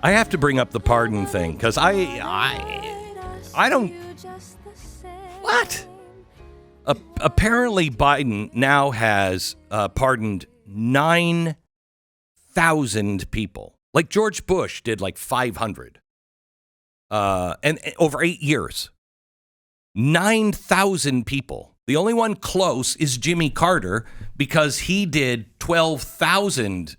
I have to bring up the pardon thing because I don't. What? Apparently, Biden now has pardoned 9,000 people. Like George Bush did, like 500, and over 8 years. 9,000 people. The only one close is Jimmy Carter because he did 12,000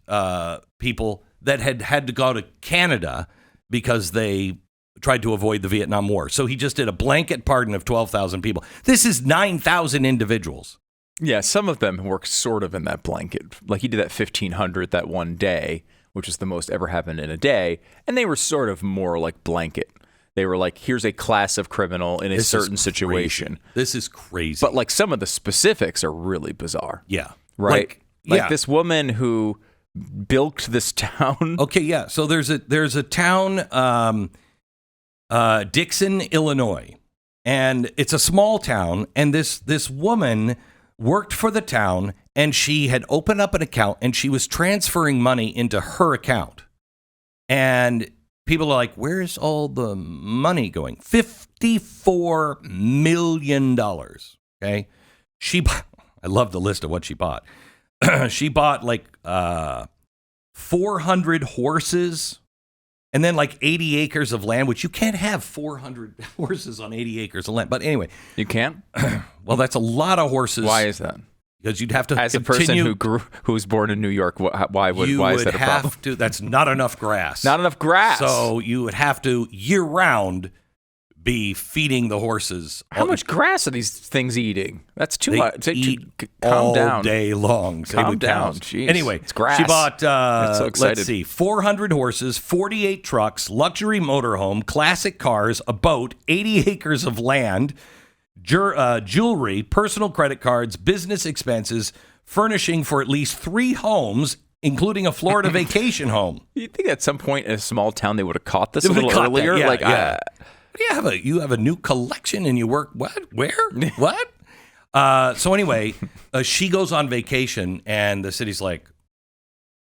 people that had to go to Canada because they tried to avoid the Vietnam War. So he just did a blanket pardon of 12,000 people. This is 9,000 individuals. Yeah, some of them work sort of in that blanket. Like he did that 1,500 that one day, which is the most ever happened in a day. And they were sort of more like blanket. They were like, here's a class of criminal in a certain situation. This is crazy. But like some of the specifics are really bizarre. Yeah. Right? Like this woman who bilked this town. Okay, yeah. So there's a town, Dixon, Illinois. And it's a small town. And this woman worked for the town. And she had opened up an account. And she was transferring money into her account. And people are like, where's all the money going? $54 million. Okay. I love the list of what she bought. She bought like 400 horses and then like 80 acres of land, which you can't have 400 horses on 80 acres of land. But anyway. You can't? Well, that's a lot of horses. Why is that? Because you'd have to as a person who was born in New York, why is that a problem? That's not enough grass. Not enough grass. So you would have to year round be feeding the horses. How much grass are these things eating? That's too much. Calm down. All day long. Calm down. Jeez. Anyway, it's grass. She bought, so excited. Let's see, 400 horses, 48 trucks, luxury motorhome, classic cars, a boat, 80 acres of land, jewelry, personal credit cards, business expenses, furnishing for at least 3 homes, including a Florida vacation home. You think at some point in a small town they would have caught this a little earlier? Yeah. You have a new collection and you work what? Where? What? So anyway, she goes on vacation and the city's like,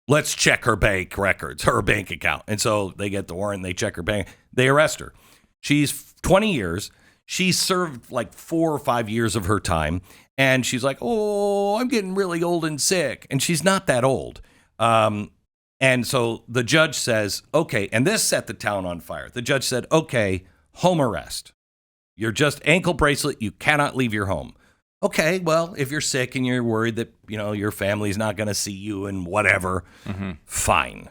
let's check her bank records, her bank account. And so they get the warrant, they check her bank, they arrest her. She's 20 years. She served like 4 or 5 years of her time. And she's like, oh, I'm getting really old and sick. And she's not that old. And so the judge says, okay, and this set the town on fire. The judge said, okay, home arrest. You're just ankle bracelet. You cannot leave your home. Okay, well, if you're sick and you're worried that, your family's not going to see you and whatever, fine.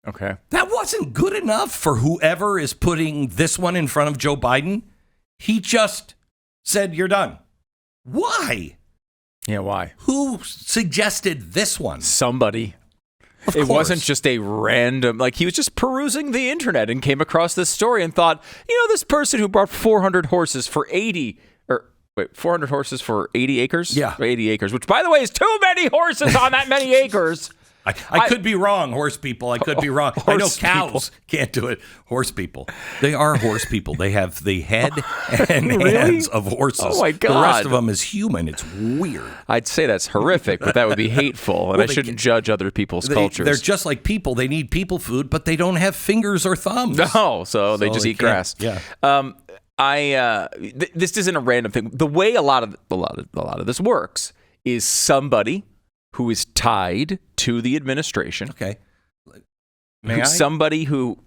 Okay. That wasn't good enough for whoever is putting this one in front of Joe Biden. He just said, you're done. Why? Yeah, why? Who suggested this one? Somebody. Of it course. wasn't just a random, he was just perusing the internet and came across this story and thought, this person who bought 400 horses for 400 horses for 80 acres? Yeah. 80 acres, which by the way is too many horses on that many acres. I could be wrong, horse people. I could be wrong. I know cows can't do it. Horse people. They are horse people. They have the head and hands of horses. Oh, my God. The rest of them is human. It's weird. I'd say that's horrific, but that would be hateful, and I shouldn't judge other people's cultures. They're just like people. They need people food, but they don't have fingers or thumbs. No, so they just eat grass. Yeah. This isn't a random thing. The way a lot of this works is somebody who is tied to the administration. Okay. Somebody who,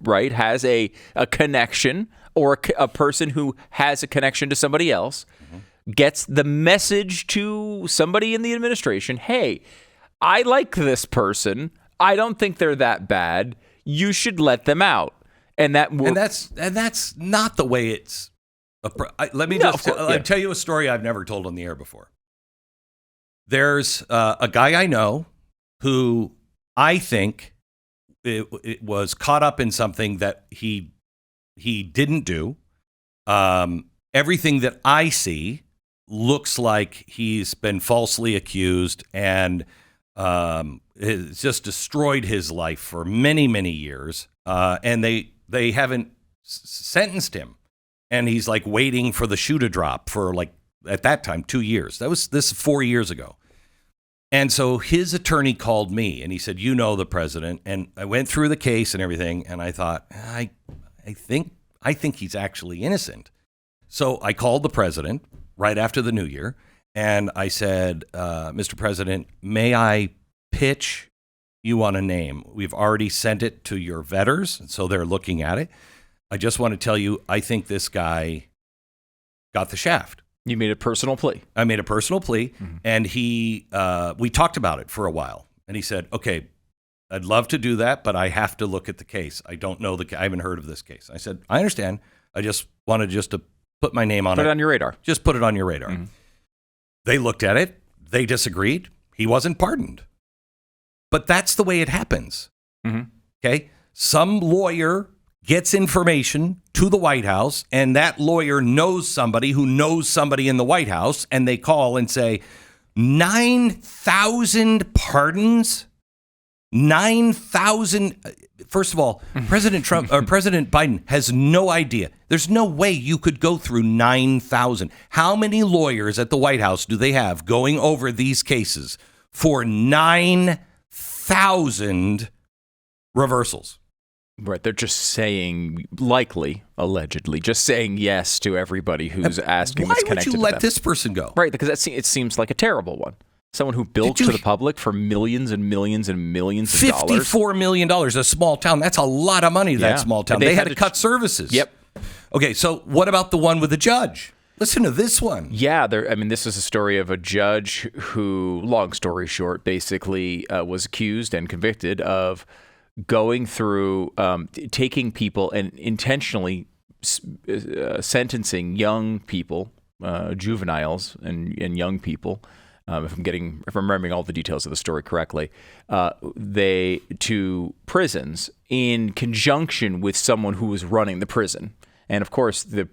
has a connection or a person who has a connection to somebody else gets the message to somebody in the administration, hey, I like this person. I don't think they're that bad. You should let them out. And that's not the way it's. Let me tell you a story I've never told on the air before. There's a guy I know who I think it was caught up in something that he didn't do. Everything that I see looks like he's been falsely accused and it's just destroyed his life for many, many years. And they haven't sentenced him. And he's like waiting for the shoe to drop for at that time, 2 years. This 4 years ago. And so his attorney called me and he said, you know the president. And I went through the case and everything. And I thought, I think he's actually innocent. So I called the president right after the new year. And I said, Mr. President, may I pitch you on a name? We've already sent it to your vetters. And so they're looking at it. I just want to tell you, I think this guy got the shaft. You made a personal plea. I made a personal plea, and we talked about it for a while. And he said, okay, I'd love to do that, but I have to look at the case. I don't know I haven't heard of this case. I said, I understand. I just wanted to put my name on it. Put it on your radar. Just put it on your radar. They looked at it. They disagreed. He wasn't pardoned. But that's the way it happens. Okay? Some lawyer gets information to the White House, and that lawyer knows somebody who knows somebody in the White House, and they call and say, 9,000 pardons? 9,000. First of all, President Biden has no idea. There's no way you could go through 9,000. How many lawyers at the White House do they have going over these cases for 9,000 reversals? Right. They're just saying, allegedly, just saying yes to everybody who's asking that's connected to them. Why would you let this person go? Right, because it seems like a terrible one. Someone who bilked to the public for millions and millions and millions of dollars. $54 million, a small town. That's a lot of money, that small town. They had to cut services. Yep. Okay, so what about the one with the judge? Listen to this one. Yeah, this is a story of a judge who, long story short, basically was accused and convicted of going through, taking people and intentionally sentencing young people, juveniles and young people, if I'm remembering all the details of the story correctly, to prisons in conjunction with someone who was running the prison. And of course, the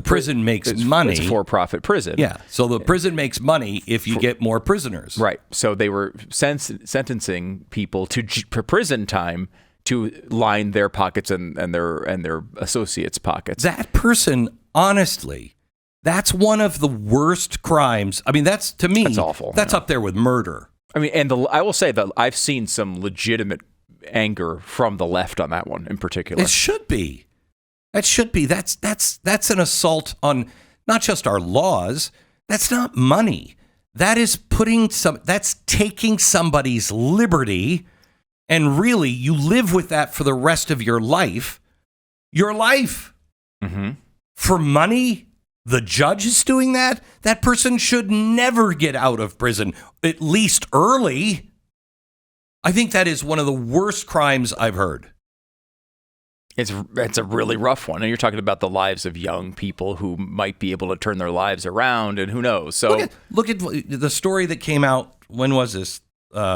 prison makes money. It's a for-profit prison. Yeah. So the prison makes money if you get more prisoners. Right. So they were sentencing people to prison time to line their pockets and their associates' pockets. That person, honestly, that's one of the worst crimes. I mean, that's awful. That's up there with murder. I mean, and I will say that I've seen some legitimate anger from the left on that one in particular. It should be. That should be. That's an assault on not just our laws. That's not money. That is that's taking somebody's liberty, and really you live with that for the rest of your life. Your life. For money, the judge is doing that. That person should never get out of prison, at least early. I think that is one of the worst crimes I've heard. It's a really rough one. And you're talking about the lives of young people who might be able to turn their lives around, and who knows. So look at the story that came out. When was this?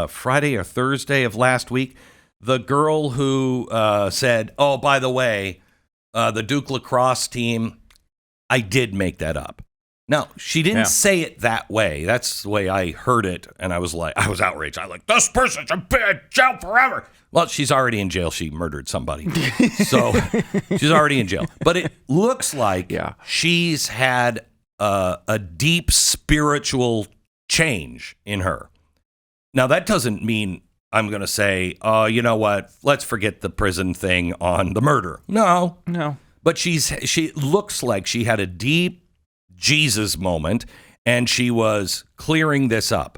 Friday or Thursday of last week. The girl who said, oh, by the way, the Duke lacrosse team, I did make that up. Now, she didn't say it that way. That's the way I heard it. And I was outraged. This person should be in jail forever. Well, she's already in jail. She murdered somebody. So she's already in jail. But it looks like she's had a deep spiritual change in her. Now, that doesn't mean I'm going to say, oh, you know what? Let's forget the prison thing on the murder. No. But she looks like she had a deep Jesus moment, and she was clearing this up.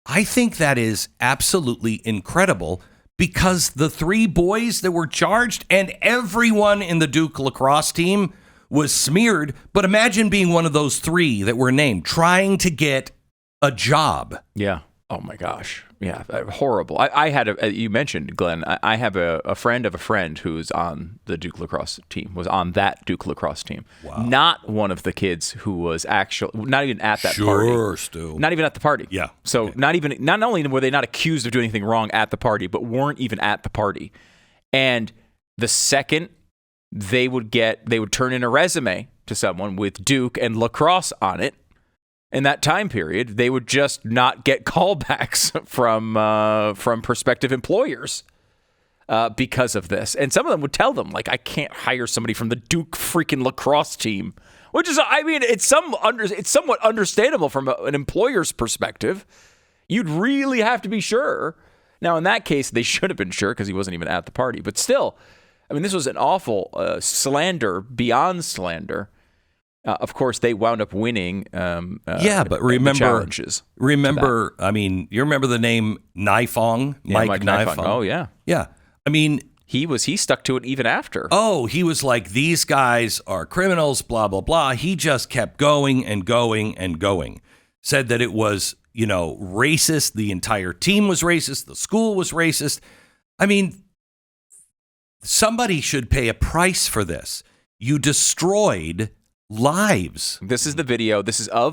I think that is absolutely incredible, because the three boys that were charged and everyone in the Duke lacrosse team was smeared. But imagine being one of those three that were named, trying to get a job. Yeah. Oh my gosh. Yeah. Horrible. I had you mentioned, Glenn, I have a friend of a friend who's on the Duke lacrosse team, was on that Duke lacrosse team. Wow. Not one of the kids who was not even at that party. Sure, Stu. Not even at the party. Yeah. So not only were they not accused of doing anything wrong at the party, but weren't even at the party. And the second they would turn in a resume to someone with Duke and lacrosse on it, in that time period, they would just not get callbacks from prospective employers because of this. And some of them would tell them, I can't hire somebody from the Duke freaking lacrosse team, which is, it's somewhat understandable from an employer's perspective. You'd really have to be sure. Now, in that case, they should have been sure because he wasn't even at the party. But still, I mean, this was an awful slander beyond slander. Of course, they wound up winning. But remember, I mean, you remember the name Nifong? Yeah, Mike Nifong. Oh, yeah. Yeah. I mean, he stuck to it even after. Oh, he was like, these guys are criminals, blah, blah, blah. He just kept going and going and going. Said that it was, racist. The entire team was racist. The school was racist. I mean, somebody should pay a price for this. You destroyed lives. This is the video. This is so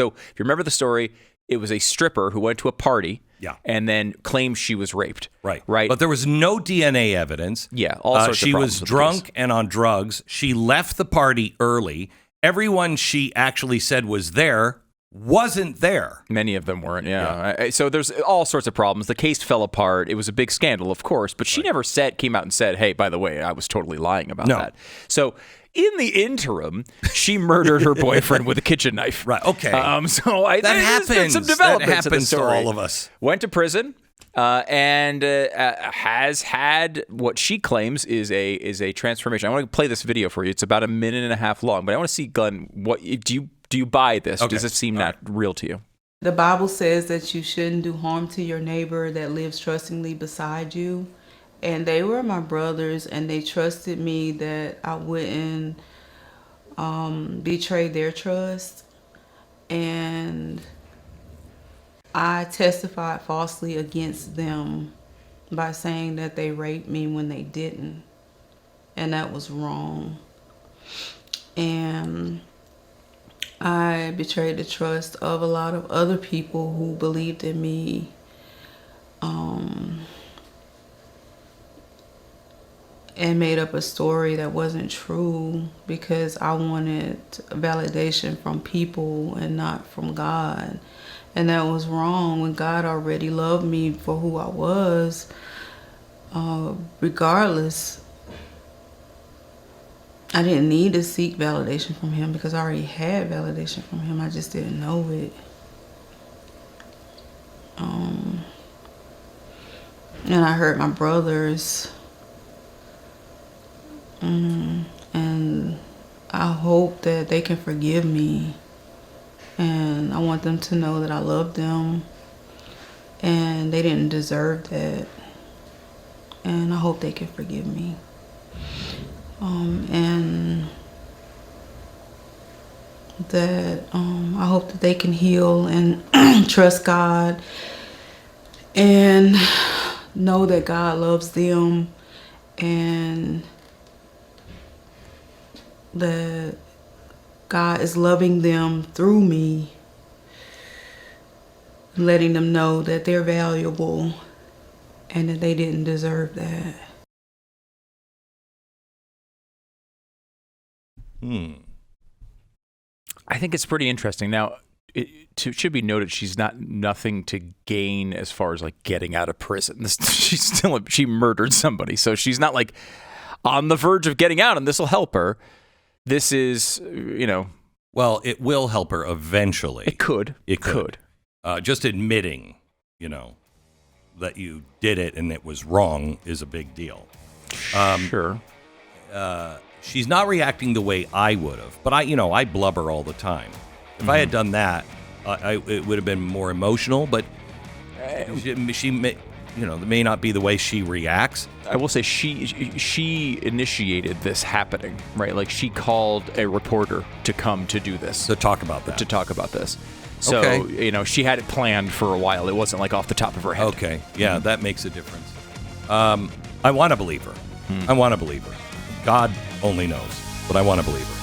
if you remember the story, it was a stripper who went to a party and then claimed she was raped. Right. Right. But there was no DNA evidence. Yeah. All sorts she of problems was drunk and on drugs. She left the party early. Everyone she actually said was there wasn't there. Many of them weren't, yeah. So there's all sorts of problems. The case fell apart. It was a big scandal, of course, but she never came out and said, hey, by the way, I was totally lying about that. So in the interim, she murdered her boyfriend with a kitchen knife. Right, okay. That happens. Some developments that happens in the story. to all of us. Went to prison. And has had what she claims is a transformation. I want to play this video for you. It's about 1.5 minutes long, but I want to see, Glenn, what do you buy this? Okay. Does it seem not real to you? The Bible says that you shouldn't do harm to your neighbor that lives trustingly beside you. And they were my brothers, and they trusted me that I wouldn't betray their trust. And I testified falsely against them by saying that they raped me when they didn't. And that was wrong. And I betrayed the trust of a lot of other people who believed in me. And made up a story that wasn't true because I wanted validation from people and not from God. And that was wrong when God already loved me for who I was, regardless. I didn't need to seek validation from him because I already had validation from him. I just didn't know it. And I hurt my brothers. And I hope that they can forgive me. And I want them to know that I love them. And they didn't deserve that. And I hope they can forgive me. And that I hope that they can heal and trust God and know that God loves them and that God is loving them through me, letting them know that they're valuable and that they didn't deserve that. I think it's pretty interesting. Now, it should be noted she's nothing to gain as far as like getting out of prison. She murdered somebody, so she's not like on the verge of getting out, and this will help her. This is, Well, it will help her eventually. It could. Just admitting, that you did it and it was wrong is a big deal. Sure. She's not reacting the way I would have, but I blubber all the time. If I had done that, it would have been more emotional, but she may, that may not be the way she reacts. I will say she initiated this happening, right? Like she called a reporter to come to do this. To talk about this. So, okay. She had it planned for a while. It wasn't like off the top of her head. Okay. Yeah, that makes a difference. I want to believe her. I want to believe her. God only knows, but I want to believe her.